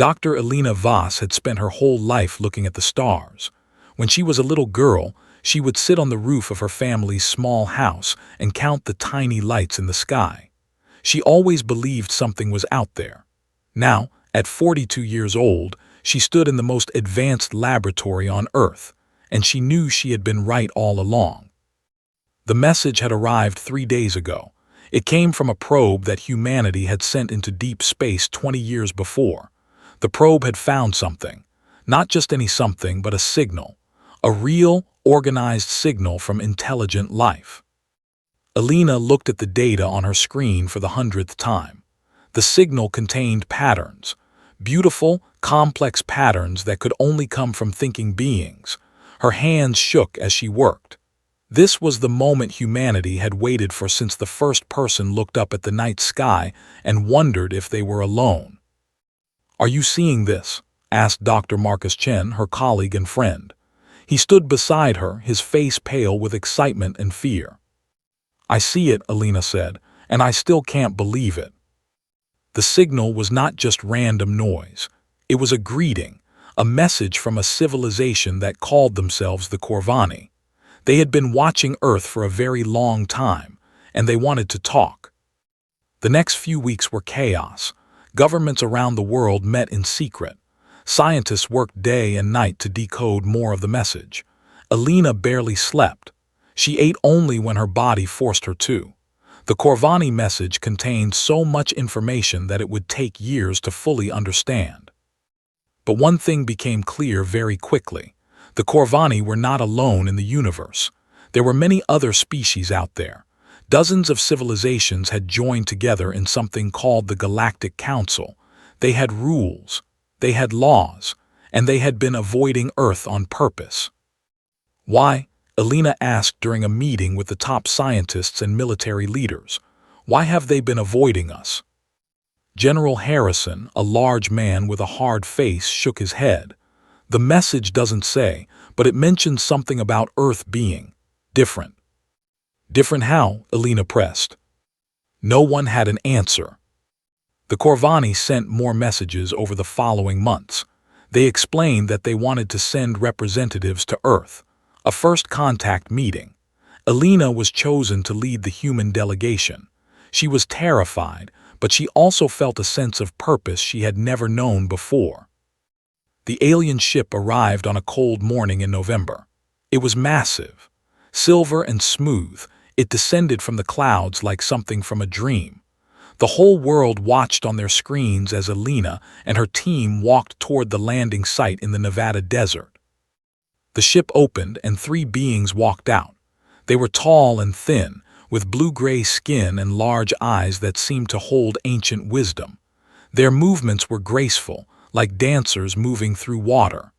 Dr. Alina Voss had spent her whole life looking at the stars. When she was a little girl, she would sit on the roof of her family's small house and count the tiny lights in the sky. She always believed something was out there. Now, at 42 years old, she stood in the most advanced laboratory on Earth, and she knew she had been right all along. The message had arrived 3 days ago. It came from a probe that humanity had sent into deep space 20 years before. The probe had found something. Not just any something, but a signal. A real, organized signal from intelligent life. Alina looked at the data on her screen for the 100th time. The signal contained patterns. Beautiful, complex patterns that could only come from thinking beings. Her hands shook as she worked. This was the moment humanity had waited for since the first person looked up at the night sky and wondered if they were alone. "Are you seeing this?" asked Dr. Marcus Chen, her colleague and friend. He stood beside her, his face pale with excitement and fear. "I see it," Alina said, "and I still can't believe it." The signal was not just random noise. It was a greeting, a message from a civilization that called themselves the Corvani. They had been watching Earth for a very long time, and they wanted to talk. The next few weeks were chaos. Governments around the world met in secret. Scientists worked day and night to decode more of the message. Alina barely slept. She ate only when her body forced her to. The Corvani message contained so much information that it would take years to fully understand. But one thing became clear very quickly. The Corvani were not alone in the universe. There were many other species out there. Dozens of civilizations had joined together in something called the Galactic Council. They had rules, they had laws, and they had been avoiding Earth on purpose. "Why?" Alina asked during a meeting with the top scientists and military leaders. "Why have they been avoiding us?" General Harrison, a large man with a hard face, shook his head. "The message doesn't say, but it mentions something about Earth being different." "Different how?" Alina pressed. No one had an answer. The Corvani sent more messages over the following months. They explained that they wanted to send representatives to Earth, a first contact meeting. Alina was chosen to lead the human delegation. She was terrified, but she also felt a sense of purpose she had never known before. The alien ship arrived on a cold morning in November. It was massive. Silver and smooth, it descended from the clouds like something from a dream. The whole world watched on their screens as Alina and her team walked toward the landing site in the Nevada desert. The ship opened and 3 beings walked out. They were tall and thin, with blue-gray skin and large eyes that seemed to hold ancient wisdom. Their movements were graceful, like dancers moving through water.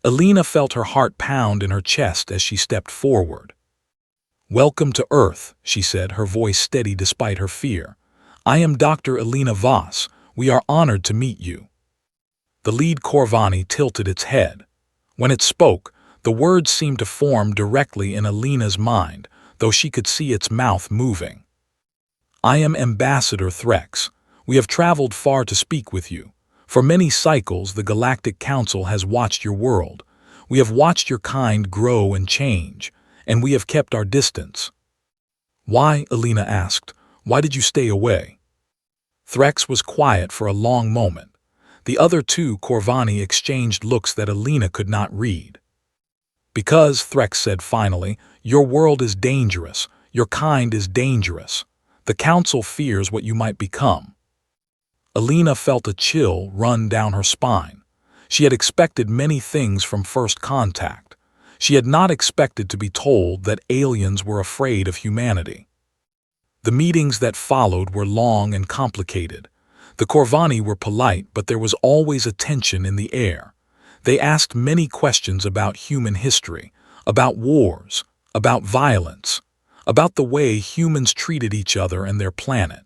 Alina felt her heart pound in her chest as she stepped forward. "Welcome to Earth," she said, her voice steady despite her fear. "I am Dr. Alina Voss. We are honored to meet you." The lead Corvani tilted its head. When it spoke, the words seemed to form directly in Alina's mind, though she could see its mouth moving. "I am Ambassador Threx. We have traveled far to speak with you. For many cycles, the Galactic Council has watched your world. We have watched your kind grow and change, and we have kept our distance." "Why?" Alina asked. "Why did you stay away?" Threx was quiet for a long moment. The other 2 Corvani exchanged looks that Alina could not read. "Because," Threx said finally, "your world is dangerous. Your kind is dangerous. The Council fears what you might become." Alina felt a chill run down her spine. She had expected many things from first contact. She had not expected to be told that aliens were afraid of humanity. The meetings that followed were long and complicated. The Corvani were polite, but there was always a tension in the air. They asked many questions about human history, about wars, about violence, about the way humans treated each other and their planet.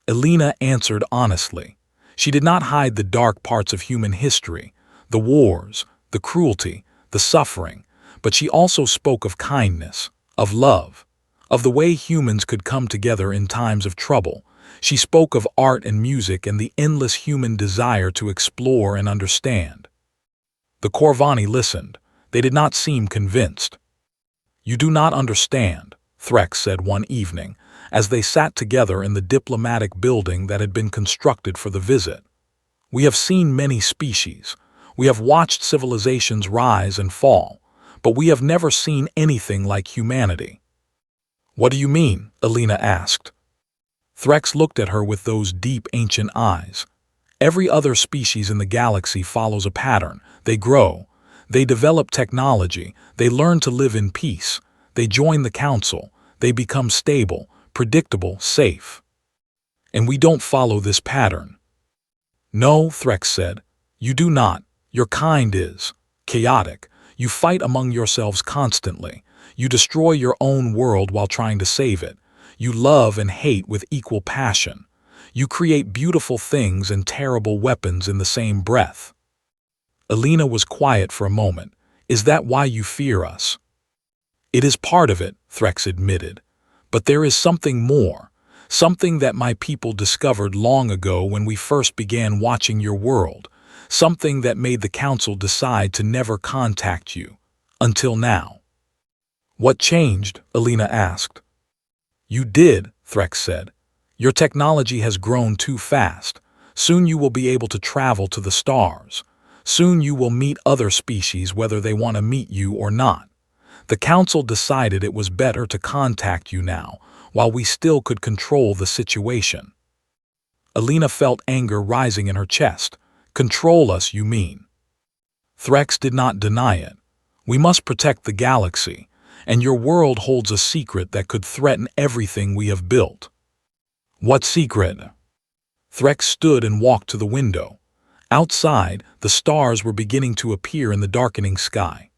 Alina answered honestly. She did not hide the dark parts of human history, the wars, the cruelty, the suffering, but she also spoke of kindness, of love, of the way humans could come together in times of trouble, She spoke of art and music and the endless human desire to explore and understand. The Corvani listened. They did not seem convinced. "You do not understand," Threx said one evening, as they sat together in the diplomatic building that had been constructed for the visit. "We have seen many species. We have watched civilizations rise and fall, but we have never seen anything like humanity." "What do you mean?" Alina asked. Threx looked at her with those deep, ancient eyes. "Every other species in the galaxy follows a pattern. They grow. They develop technology. They learn to live in peace. They join the council. They become stable, predictable, safe. And we don't follow this pattern." "No," Threx said. "You do not. Your kind is chaotic. You fight among yourselves constantly. You destroy your own world while trying to save it. You love and hate with equal passion. You create beautiful things and terrible weapons in the same breath." Alina was quiet for a moment. "Is that why you fear us?" "It is part of it," Threx admitted. "But there is something more. Something that my people discovered long ago when we first began watching your world. Something that made the council decide to never contact you. Until now." "What changed?" Alina asked. "You did," Threx said. "Your technology has grown too fast. Soon you will be able to travel to the stars. Soon you will meet other species whether they want to meet you or not. The council decided it was better to contact you now, while we still could control the situation." Alina felt anger rising in her chest. "Control us, you mean?" Threx did not deny it. "We must protect the galaxy, and your world holds a secret that could threaten everything we have built." "What secret?" Threx stood and walked to the window. Outside, the stars were beginning to appear in the darkening sky.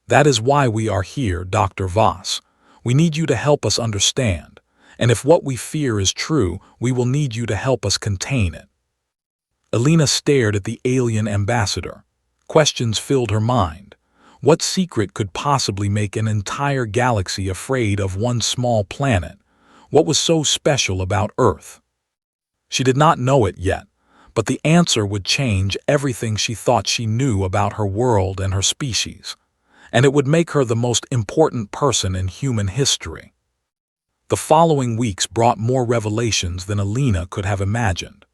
"That is why we are here, Dr. Voss. We need you to help us understand, and if what we fear is true, we will need you to help us contain it." Alina stared at the alien ambassador. Questions filled her mind. What secret could possibly make an entire galaxy afraid of one small planet? What was so special about Earth? She did not know it yet, but the answer would change everything she thought she knew about her world and her species, and it would make her the most important person in human history. The following weeks brought more revelations than Alina could have imagined.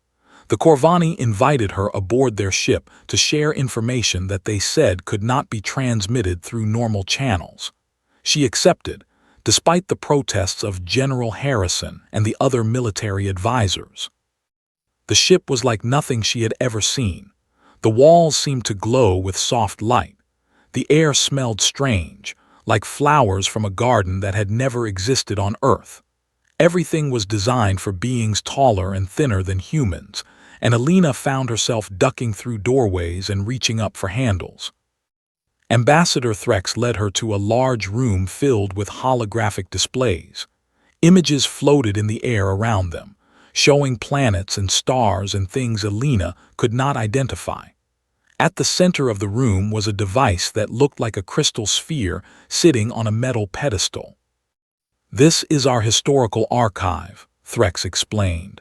The Corvani invited her aboard their ship to share information that they said could not be transmitted through normal channels. She accepted, despite the protests of General Harrison and the other military advisors. The ship was like nothing she had ever seen. The walls seemed to glow with soft light. The air smelled strange, like flowers from a garden that had never existed on Earth. Everything was designed for beings taller and thinner than humans, and Alina found herself ducking through doorways and reaching up for handles. Ambassador Threx led her to a large room filled with holographic displays. Images floated in the air around them, showing planets and stars and things Alina could not identify. At the center of the room was a device that looked like a crystal sphere sitting on a metal pedestal. "This is our historical archive," Threx explained.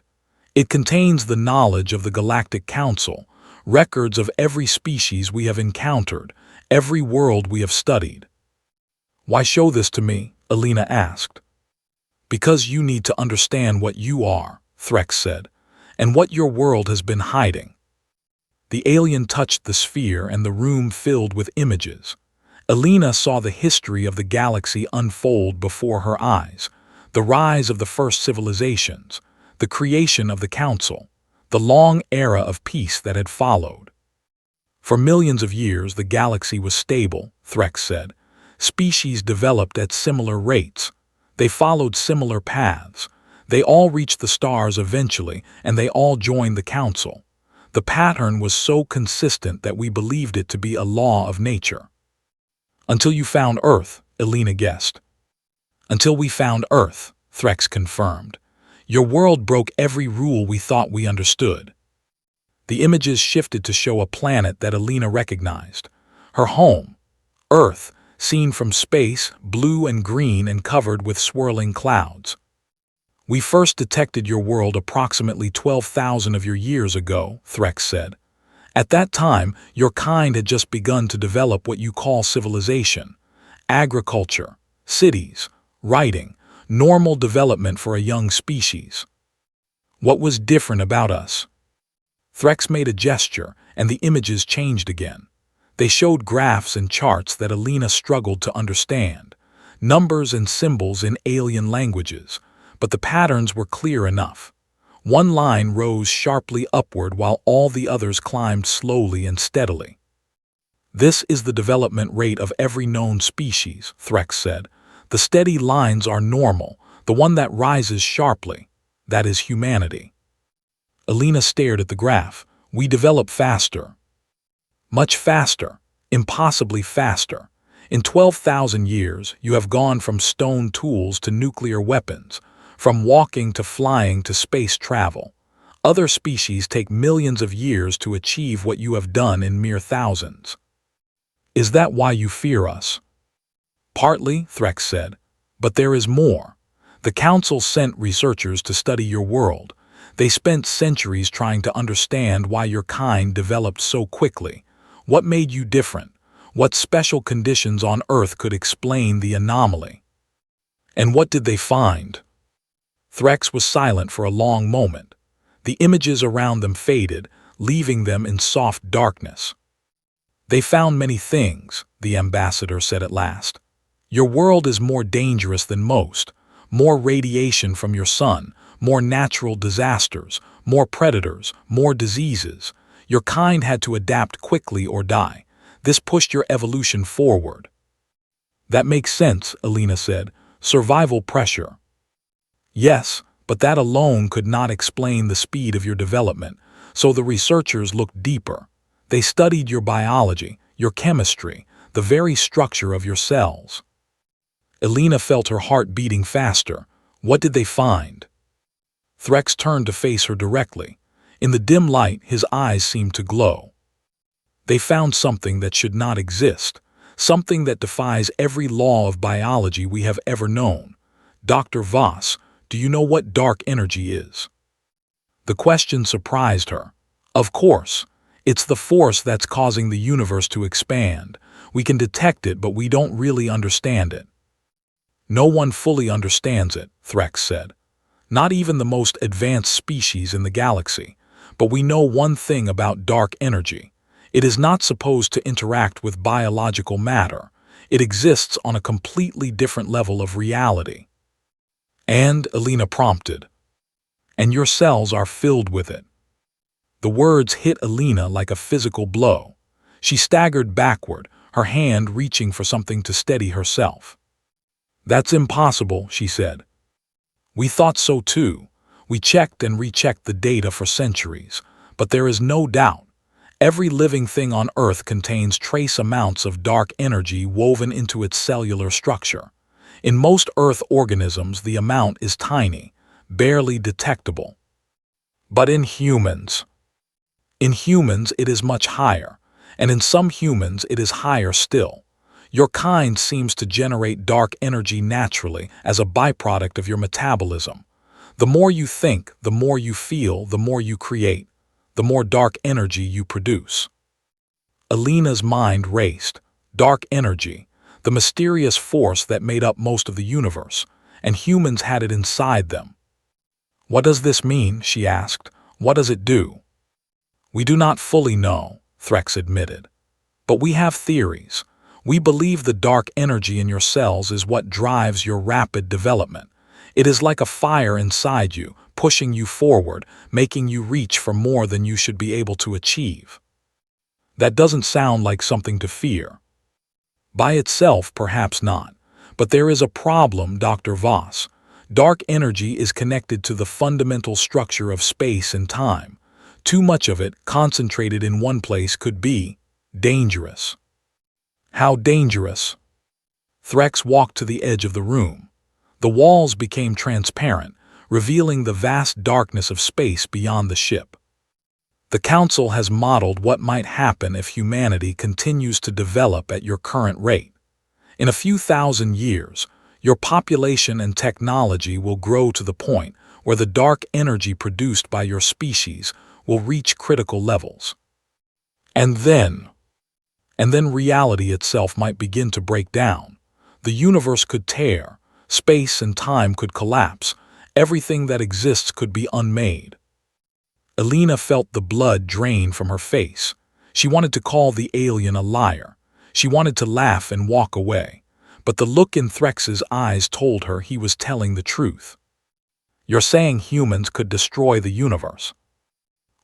"It contains the knowledge of the Galactic Council, records of every species we have encountered, every world we have studied." "Why show this to me?" Alina asked. "Because you need to understand what you are," Threx said, "and what your world has been hiding." The alien touched the sphere and the room filled with images. Alina saw the history of the galaxy unfold before her eyes, the rise of the first civilizations, the creation of the Council, the long era of peace that had followed. "For millions of years the galaxy was stable," Threx said. "Species developed at similar rates. They followed similar paths. They all reached the stars eventually, and they all joined the Council. The pattern was so consistent that we believed it to be a law of nature." "Until you found Earth," Alina guessed. "Until we found Earth," Threx confirmed. "Your world broke every rule we thought we understood." The images shifted to show a planet that Alina recognized. Her home, Earth, seen from space, blue and green and covered with swirling clouds. We first detected your world approximately 12,000 of your years ago, Threx said. At that time, your kind had just begun to develop what you call civilization, agriculture, cities, writing, normal development for a young species. What was different about us? Threx made a gesture, and the images changed again. They showed graphs and charts that Alina struggled to understand, numbers and symbols in alien languages, but the patterns were clear enough. One line rose sharply upward while all the others climbed slowly and steadily. This is the development rate of every known species, Threx said. The steady lines are normal, the one that rises sharply, that is humanity. Alina stared at the graph. We develop faster. Much faster, impossibly faster. In 12,000 years, you have gone from stone tools to nuclear weapons, from walking to flying to space travel. Other species take millions of years to achieve what you have done in mere thousands. Is that why you fear us? Partly, Threx said, but there is more. The Council sent researchers to study your world. They spent centuries trying to understand why your kind developed so quickly. What made you different? What special conditions on Earth could explain the anomaly? And what did they find? Threx was silent for a long moment. The images around them faded, leaving them in soft darkness. They found many things, the ambassador said at last. Your world is more dangerous than most. More radiation from your sun, more natural disasters, more predators, more diseases. Your kind had to adapt quickly or die. This pushed your evolution forward. That makes sense, Alina said. Survival pressure. Yes, but that alone could not explain the speed of your development, so the researchers looked deeper. They studied your biology, your chemistry, the very structure of your cells. Alina felt her heart beating faster. What did they find? Threx turned to face her directly. In the dim light, his eyes seemed to glow. They found something that should not exist, something that defies every law of biology we have ever known. Dr. Voss, do you know what dark energy is? The question surprised her. Of course. It's the force that's causing the universe to expand. We can detect it, but we don't really understand it. No one fully understands it, Threx said. Not even the most advanced species in the galaxy. But we know one thing about dark energy. It is not supposed to interact with biological matter. It exists on a completely different level of reality. And, Alina prompted, and your cells are filled with it. The words hit Alina like a physical blow. She staggered backward, her hand reaching for something to steady herself. That's impossible, she said. We thought so too. We checked and rechecked the data for centuries, but there is no doubt. Every living thing on Earth contains trace amounts of dark energy woven into its cellular structure. In most Earth organisms, the amount is tiny, barely detectable. But in humans it is much higher, and in some humans it is higher still. Your kind seems to generate dark energy naturally as a byproduct of your metabolism. The more you think, the more you feel, the more you create, the more dark energy you produce. Alina's mind raced. Dark energy, the mysterious force that made up most of the universe, and humans had it inside them. What does this mean? She asked. What does it do? We do not fully know, Threx admitted. But we have theories. We believe the dark energy in your cells is what drives your rapid development. It is like a fire inside you, pushing you forward, making you reach for more than you should be able to achieve. That doesn't sound like something to fear. By itself, perhaps not. But there is a problem, Dr. Voss. Dark energy is connected to the fundamental structure of space and time. Too much of it, concentrated in one place, could be dangerous. How dangerous? Threx walked to the edge of the room. The walls became transparent, revealing the vast darkness of space beyond the ship. The Council has modeled what might happen if humanity continues to develop at your current rate. In a few thousand years, your population and technology will grow to the point where the dark energy produced by your species will reach critical levels. And then reality itself might begin to break down. The universe could tear, space and time could collapse, everything that exists could be unmade. Alina felt the blood drain from her face. She wanted to call the alien a liar. She wanted to laugh and walk away. But the look in Threx's eyes told her he was telling the truth. "You're saying humans could destroy the universe.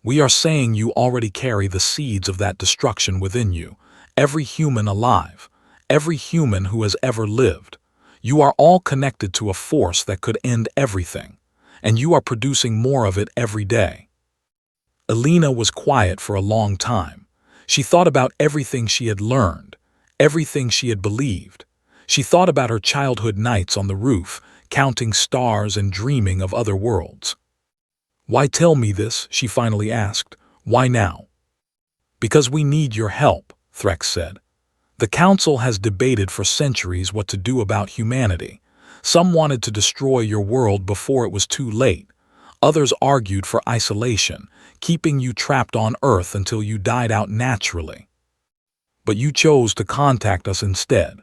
We are saying you already carry the seeds of that destruction within you. Every human alive, every human who has ever lived. You are all connected to a force that could end everything, and you are producing more of it every day." Alina was quiet for a long time. She thought about everything she had learned, everything she had believed. She thought about her childhood nights on the roof, counting stars and dreaming of other worlds. "Why tell me this?" she finally asked. "Why now?" "Because we need your help," Threx said. "The Council has debated for centuries what to do about humanity. Some wanted to destroy your world before it was too late. Others argued for isolation, keeping you trapped on Earth until you died out naturally. But you chose to contact us instead."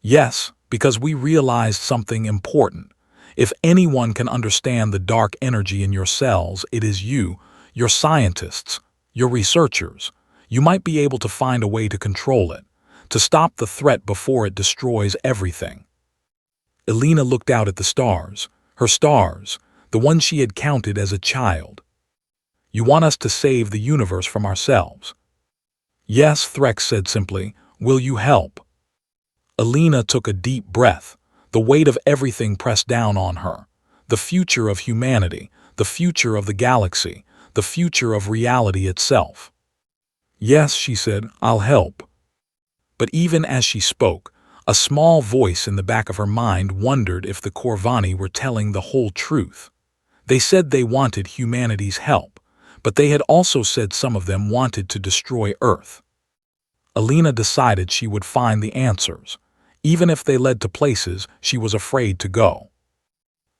"Yes, because we realized something important. If anyone can understand the dark energy in your cells, it is you, your scientists, your researchers. You might be able to find a way to control it, to stop the threat before it destroys everything." Alina looked out at the stars, her stars, the ones she had counted as a child. "You want us to save the universe from ourselves?" "Yes," Threx said simply. "Will you help?" Alina took a deep breath. The weight of everything pressed down on her. The future of humanity, the future of the galaxy, the future of reality itself. "Yes," she said, "I'll help." But even as she spoke, a small voice in the back of her mind wondered if the Corvani were telling the whole truth. They said they wanted humanity's help, but they had also said some of them wanted to destroy Earth. Alina decided she would find the answers. Even if they led to places she was afraid to go.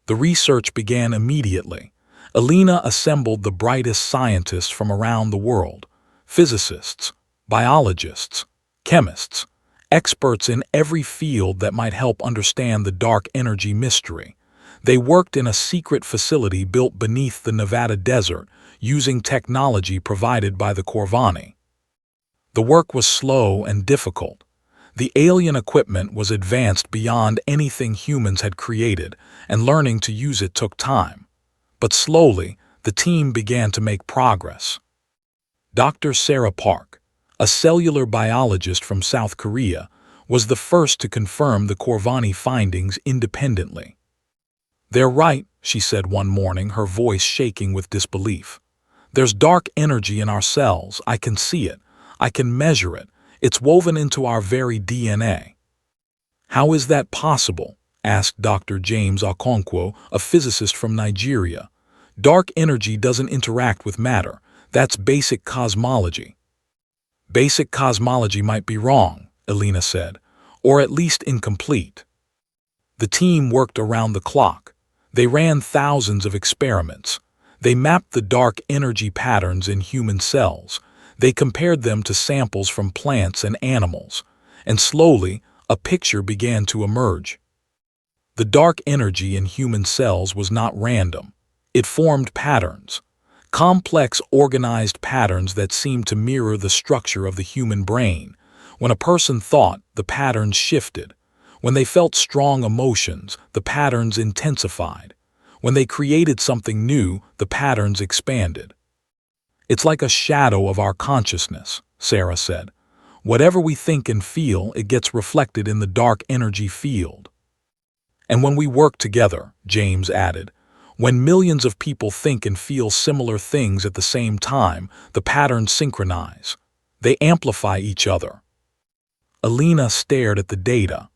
The research began immediately. Alina assembled the brightest scientists from around the world, physicists, biologists, chemists, experts in every field that might help understand the dark energy mystery. They worked in a secret facility built beneath the Nevada desert, using technology provided by the Corvani. The work was slow and difficult. The alien equipment was advanced beyond anything humans had created, and learning to use it took time. But slowly, the team began to make progress. Dr. Sarah Park, a cellular biologist from South Korea, was the first to confirm the Corvani findings independently. "They're right," she said one morning, her voice shaking with disbelief. "There's dark energy in our cells. I can see it. I can measure it. It's woven into our very DNA." "How is that possible?" asked Dr. James Okonkwo, a physicist from Nigeria. "Dark energy doesn't interact with matter. That's basic cosmology." "Basic cosmology might be wrong," Alina said, "or at least incomplete." The team worked around the clock. They ran thousands of experiments. They mapped the dark energy patterns in human cells. They compared them to samples from plants and animals, and slowly, a picture began to emerge. The dark energy in human cells was not random. It formed patterns, complex, organized patterns that seemed to mirror the structure of the human brain. When a person thought, the patterns shifted. When they felt strong emotions, the patterns intensified. When they created something new, the patterns expanded. "It's like a shadow of our consciousness," Sarah said. "Whatever we think and feel, it gets reflected in the dark energy field." "And when we work together," James added, "when millions of people think and feel similar things at the same time, the patterns synchronize. They amplify each other." Alina stared at the data.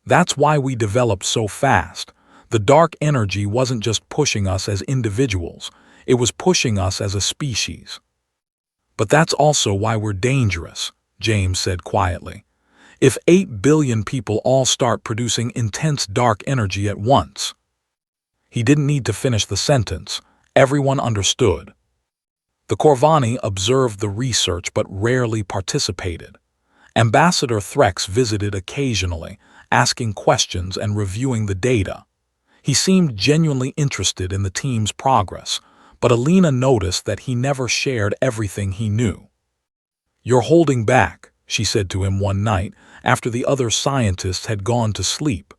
"That's why we developed so fast. The dark energy wasn't just pushing us as individuals, it was pushing us as a species." "But that's also why we're dangerous," James said quietly. "If 8 billion people all start producing intense dark energy at once." He didn't need to finish the sentence. Everyone understood. The Corvani observed the research but rarely participated. Ambassador Threx visited occasionally, asking questions and reviewing the data. He seemed genuinely interested in the team's progress, but Alina noticed that he never shared everything he knew. "You're holding back," she said to him one night after the other scientists had gone to sleep.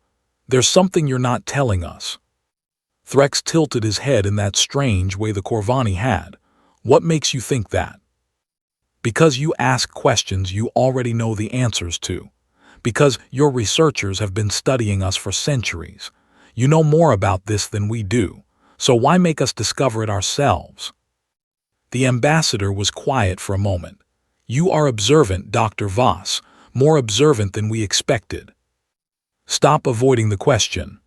"There's something you're not telling us." Threx tilted his head in that strange way the Corvani had. "What makes you think that?" "Because you ask questions you already know the answers to. Because your researchers have been studying us for centuries. You know more about this than we do, so why make us discover it ourselves?" The ambassador was quiet for a moment. "You are observant, Dr. Voss, more observant than we expected." "Stop avoiding the question."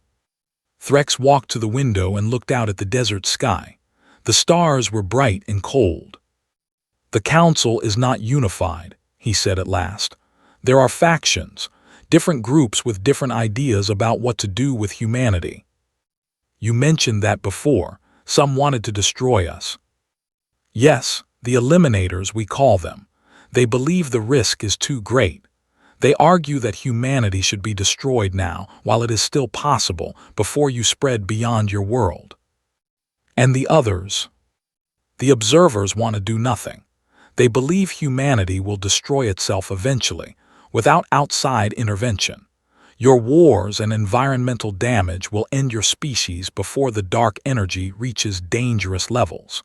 Threx walked to the window and looked out at the desert sky. The stars were bright and cold. "The Council is not unified," he said at last. "There are factions, different groups with different ideas about what to do with humanity." "You mentioned that before. Some wanted to destroy us." "Yes, the Eliminators, we call them. They believe the risk is too great. They argue that humanity should be destroyed now while it is still possible before you spread beyond your world." "And the others?" "The observers want to do nothing. They believe humanity will destroy itself eventually, without outside intervention. Your wars and environmental damage will end your species before the dark energy reaches dangerous levels."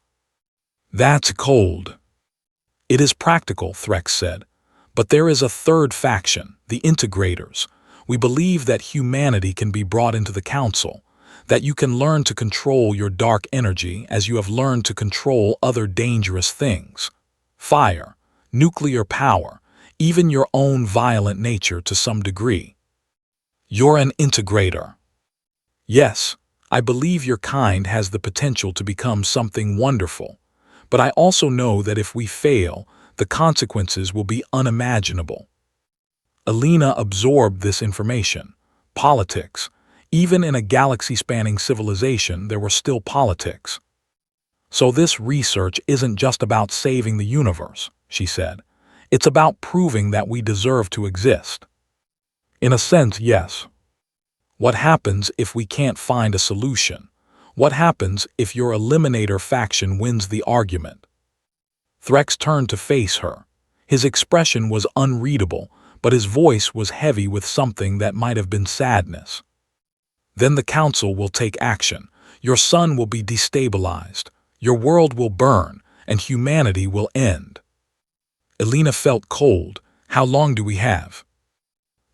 "That's cold." "It is practical," Threx said. "But there is a third faction, the Integrators. We believe that humanity can be brought into the Council, that you can learn to control your dark energy as you have learned to control other dangerous things. Fire, nuclear power, even your own violent nature to some degree." "You're an integrator." "Yes, I believe your kind has the potential to become something wonderful. But I also know that if we fail, the consequences will be unimaginable." Alina absorbed this information. Politics. Even in a galaxy-spanning civilization, there were still politics. "So this research isn't just about saving the universe," she said. "It's about proving that we deserve to exist." "In a sense, yes." "What happens if we can't find a solution? What happens if your Eliminator faction wins the argument?" Threx turned to face her. His expression was unreadable, but his voice was heavy with something that might have been sadness. "Then the Council will take action. Your sun will be destabilized. Your world will burn, and humanity will end." Alina felt cold. "How long do we have?"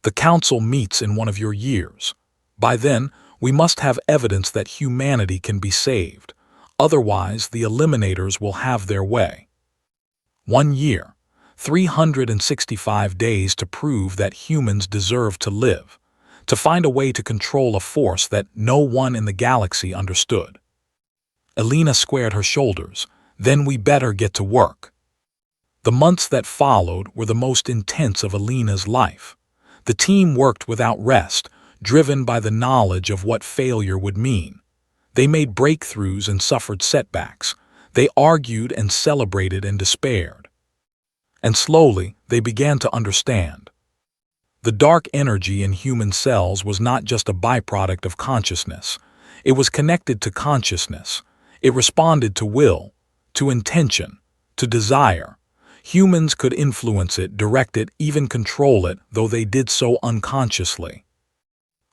"The Council meets in one of your years. By then, we must have evidence that humanity can be saved. Otherwise, the Eliminators will have their way." 1 year, 365 days to prove that humans deserve to live, to find a way to control a force that no one in the galaxy understood. Alina squared her shoulders. "Then we better get to work." The months that followed were the most intense of Alina's life. The team worked without rest, driven by the knowledge of what failure would mean. They made breakthroughs and suffered setbacks. They argued and celebrated and despaired. And slowly, they began to understand. The dark energy in human cells was not just a byproduct of consciousness. It was connected to consciousness. It responded to will, to intention, to desire. Humans could influence it, direct it, even control it, though they did so unconsciously.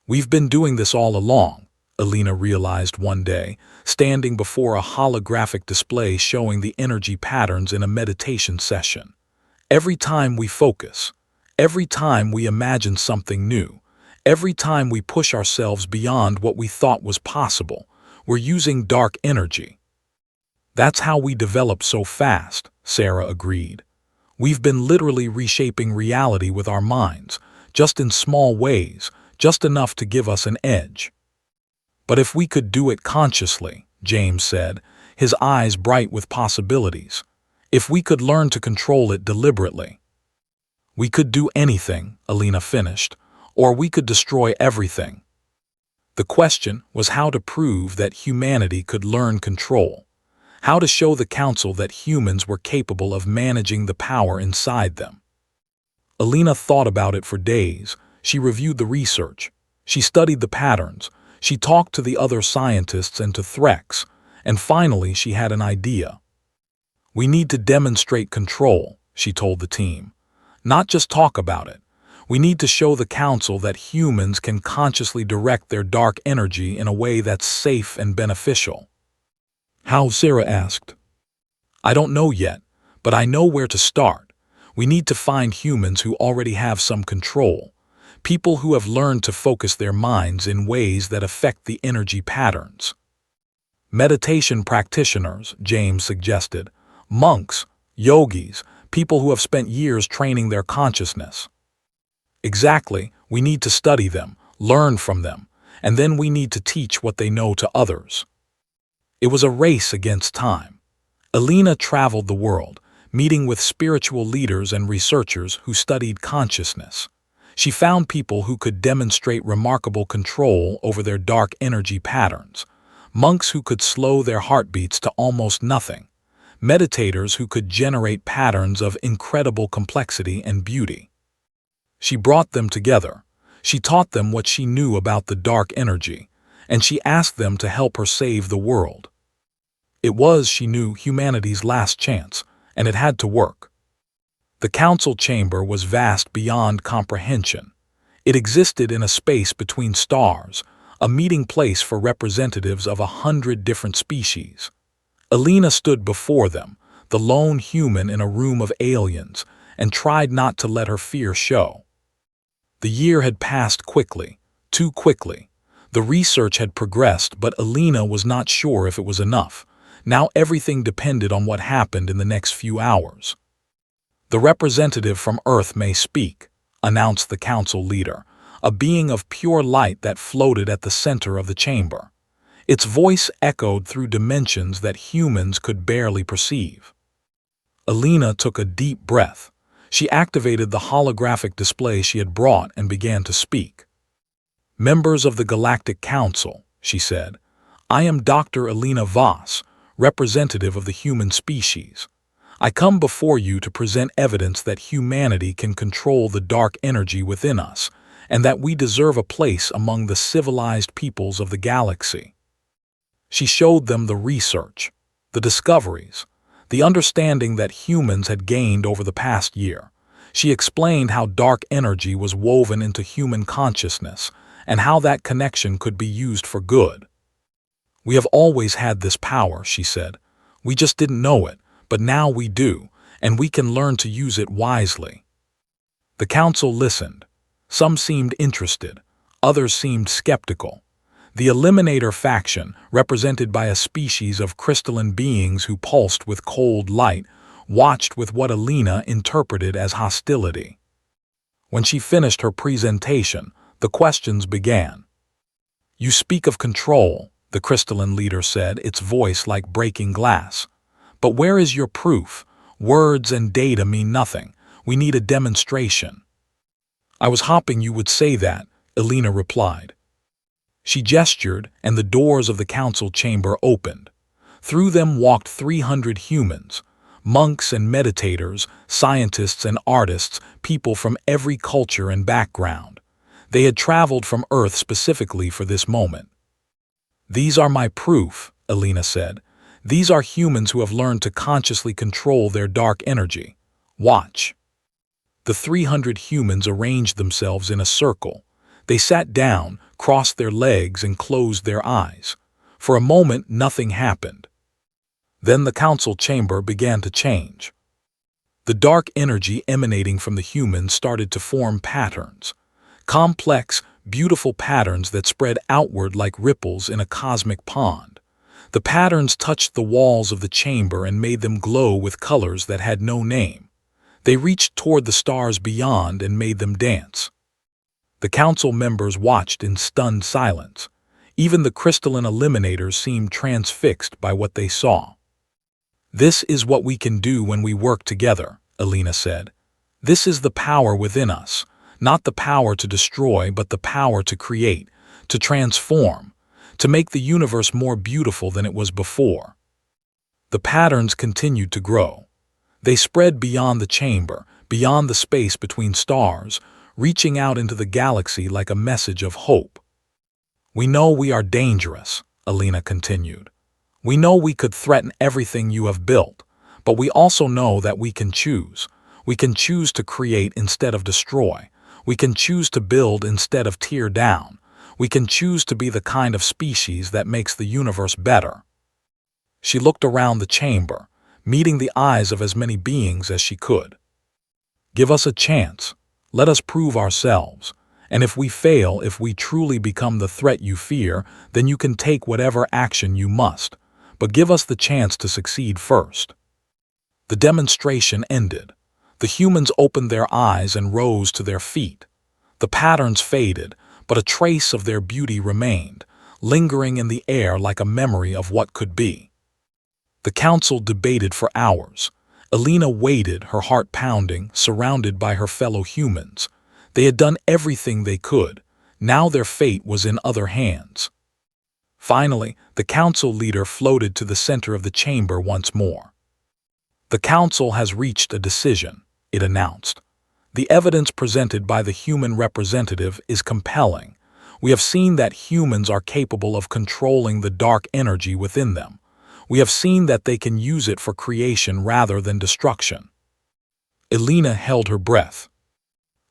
"We've been doing this all along," Alina realized one day, standing before a holographic display showing the energy patterns in a meditation session. "Every time we focus, every time we imagine something new, every time we push ourselves beyond what we thought was possible, we're using dark energy." "That's how we develop so fast," Sarah agreed. "We've been literally reshaping reality with our minds, just in small ways, just enough to give us an edge." "But if we could do it consciously," James said, his eyes bright with possibilities. "If we could learn to control it deliberately." "We could do anything," Alina finished, "or we could destroy everything." The question was how to prove that humanity could learn control, how to show the council that humans were capable of managing the power inside them. Alina thought about it for days. She reviewed the research. She studied the patterns. She talked to the other scientists and to Threx, and finally she had an idea. "We need to demonstrate control," she told the team. "Not just talk about it. We need to show the council that humans can consciously direct their dark energy in a way that's safe and beneficial." "How?" Sarah asked. "I don't know yet, but I know where to start. We need to find humans who already have some control, people who have learned to focus their minds in ways that affect the energy patterns." "Meditation practitioners," James suggested. "Monks, yogis, people who have spent years training their consciousness." "Exactly. We need to study them, learn from them, and then we need to teach what they know to others." It was a race against time. Alina traveled the world, meeting with spiritual leaders and researchers who studied consciousness. She found people who could demonstrate remarkable control over their dark energy patterns, monks who could slow their heartbeats to almost nothing, meditators who could generate patterns of incredible complexity and beauty. She brought them together. She taught them what she knew about the dark energy, and she asked them to help her save the world. It was, she knew, humanity's last chance, and it had to work. The council chamber was vast beyond comprehension. It existed in a space between stars, a meeting place for representatives of 100 different species. Alina stood before them, the lone human in a room of aliens, and tried not to let her fear show. The year had passed quickly, too quickly. The research had progressed, but Alina was not sure if it was enough. Now everything depended on what happened in the next few hours. "The representative from Earth may speak," announced the council leader, a being of pure light that floated at the center of the chamber. Its voice echoed through dimensions that humans could barely perceive. Alina took a deep breath. She activated the holographic display she had brought and began to speak. "Members of the Galactic Council," she said, "I am Dr. Alina Voss, representative of the human species. I come before you to present evidence that humanity can control the dark energy within us, and that we deserve a place among the civilized peoples of the galaxy." She showed them the research, the discoveries, the understanding that humans had gained over the past year. She explained how dark energy was woven into human consciousness and how that connection could be used for good. "We have always had this power," she said. "We just didn't know it, but now we do, and we can learn to use it wisely." The council listened. Some seemed interested, others seemed skeptical. The Eliminator faction, represented by a species of crystalline beings who pulsed with cold light, watched with what Alina interpreted as hostility. When she finished her presentation, the questions began. "You speak of control," the crystalline leader said, its voice like breaking glass. "But where is your proof? Words and data mean nothing. We need a demonstration." "I was hoping you would say that," Alina replied. She gestured, and the doors of the council chamber opened. Through them walked 300 humans, monks and meditators, scientists and artists, people from every culture and background. They had traveled from Earth specifically for this moment. "These are my proof," Alina said. "These are humans who have learned to consciously control their dark energy. Watch." The 300 humans arranged themselves in a circle. They sat down, crossed their legs, and closed their eyes. For a moment, nothing happened. Then the council chamber began to change. The dark energy emanating from the humans started to form patterns. Complex, beautiful patterns that spread outward like ripples in a cosmic pond. The patterns touched the walls of the chamber and made them glow with colors that had no name. They reached toward the stars beyond and made them dance. The council members watched in stunned silence. Even the crystalline eliminators seemed transfixed by what they saw. "This is what we can do when we work together," Alina said. "This is the power within us, not the power to destroy, but the power to create, to transform, to make the universe more beautiful than it was before. The patterns continued to grow. They spread beyond the chamber, beyond the space between stars, reaching out into the galaxy like a message of hope. "We know we are dangerous," Alina continued. "We know we could threaten everything you have built, but we also know that we can choose. We can choose to create instead of destroy. We can choose to build instead of tear down. We can choose to be the kind of species that makes the universe better." She looked around the chamber, meeting the eyes of as many beings as she could. "Give us a chance. Let us prove ourselves. And if we fail, if we truly become the threat you fear, then you can take whatever action you must. But give us the chance to succeed first." The demonstration ended. The humans opened their eyes and rose to their feet. The patterns faded, but a trace of their beauty remained, lingering in the air like a memory of what could be. The council debated for hours. Alina waited, her heart pounding, surrounded by her fellow humans. They had done everything they could. Now their fate was in other hands. Finally, the council leader floated to the center of the chamber once more. "The council has reached a decision," it announced. "The evidence presented by the human representative is compelling. We have seen that humans are capable of controlling the dark energy within them. We have seen that they can use it for creation rather than destruction." Alina held her breath.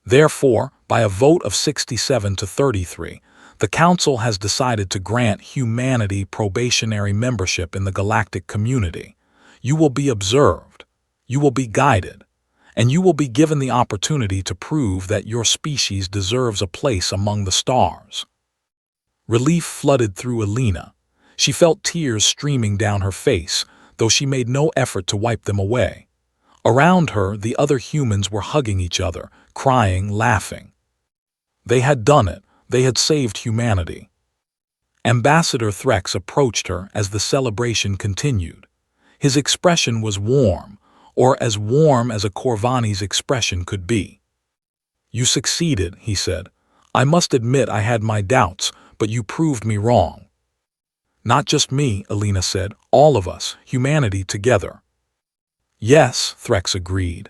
Therefore, by a vote of 67 to 33, the Council has decided to grant humanity probationary membership in the galactic community. You will be observed, you will be guided, and you will be given the opportunity to prove that your species deserves a place among the stars. Relief flooded through Alina. She felt tears streaming down her face, though she made no effort to wipe them away. Around her, the other humans were hugging each other, crying, laughing. They had done it. They had saved humanity. Ambassador Threx approached her as the celebration continued. His expression was warm, or as warm as a Corvani's expression could be. "You succeeded," he said. "I must admit I had my doubts, but you proved me wrong." "Not just me," Alina said. "All of us, humanity together." "Yes," Threx agreed.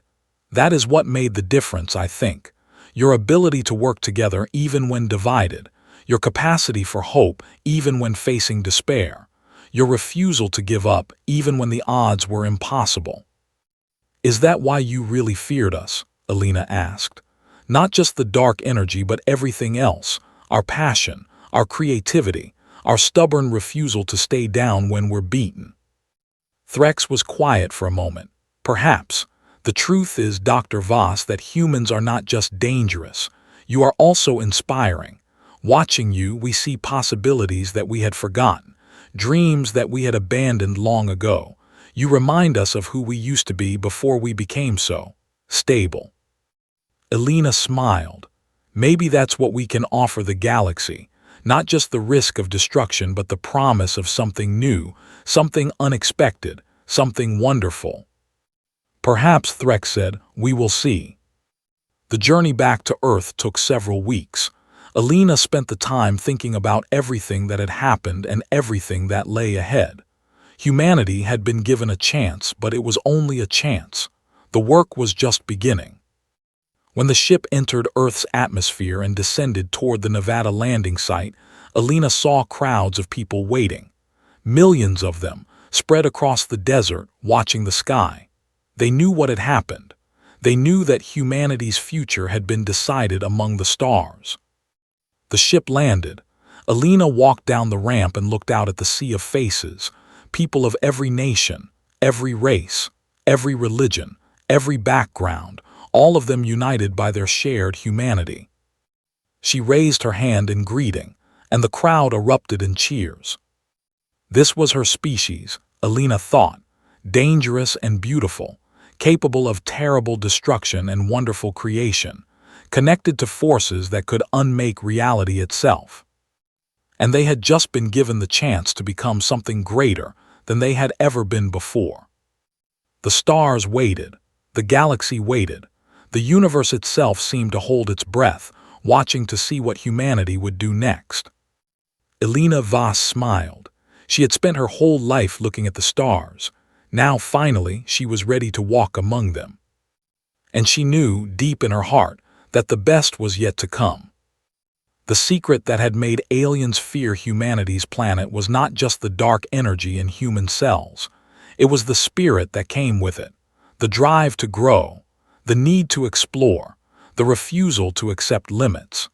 "That is what made the difference, I think. Your ability to work together even when divided, your capacity for hope even when facing despair, your refusal to give up even when the odds were impossible." "Is that why you really feared us?" Alina asked. "Not just the dark energy, but everything else, our passion, our creativity, our stubborn refusal to stay down when we're beaten." Threx was quiet for a moment. "Perhaps. The truth is, Dr. Voss, that humans are not just dangerous. You are also inspiring. Watching you, we see possibilities that we had forgotten, dreams that we had abandoned long ago. You remind us of who we used to be before we became so stable." Alina smiled. "Maybe that's what we can offer the galaxy. Not just the risk of destruction, but the promise of something new, something unexpected, something wonderful." "Perhaps," Threx said. "We will see." The journey back to Earth took several weeks. Alina spent the time thinking about everything that had happened and everything that lay ahead. Humanity had been given a chance, but it was only a chance. The work was just beginning. When the ship entered Earth's atmosphere and descended toward the Nevada landing site, Alina saw crowds of people waiting. Millions of them, spread across the desert, watching the sky. They knew what had happened. They knew that humanity's future had been decided among the stars. The ship landed. Alina walked down the ramp and looked out at the sea of faces, people of every nation, every race, every religion, every background, all of them united by their shared humanity. She raised her hand in greeting, and the crowd erupted in cheers. This was her species, Alina thought, dangerous and beautiful, capable of terrible destruction and wonderful creation, connected to forces that could unmake reality itself. And they had just been given the chance to become something greater than they had ever been before. The stars waited, the galaxy waited, the universe itself seemed to hold its breath, watching to see what humanity would do next. Elena Voss smiled. She had spent her whole life looking at the stars. Now, finally, she was ready to walk among them. And she knew, deep in her heart, that the best was yet to come. The secret that had made aliens fear humanity's planet was not just the dark energy in human cells. It was the spirit that came with it, the drive to grow, the need to explore, the refusal to accept limits.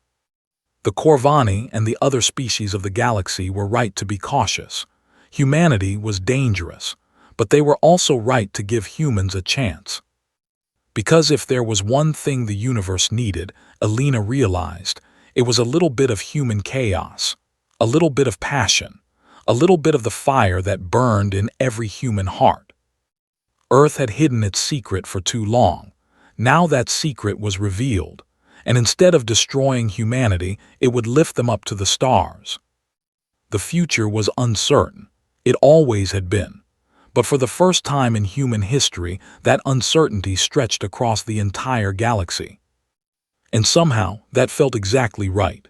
The Corvani and the other species of the galaxy were right to be cautious. Humanity was dangerous, but they were also right to give humans a chance. Because if there was one thing the universe needed, Elena realized, it was a little bit of human chaos, a little bit of passion, a little bit of the fire that burned in every human heart. Earth had hidden its secret for too long. Now that secret was revealed, and instead of destroying humanity, it would lift them up to the stars. The future was uncertain. It always had been. But for the first time in human history, that uncertainty stretched across the entire galaxy. And somehow, that felt exactly right.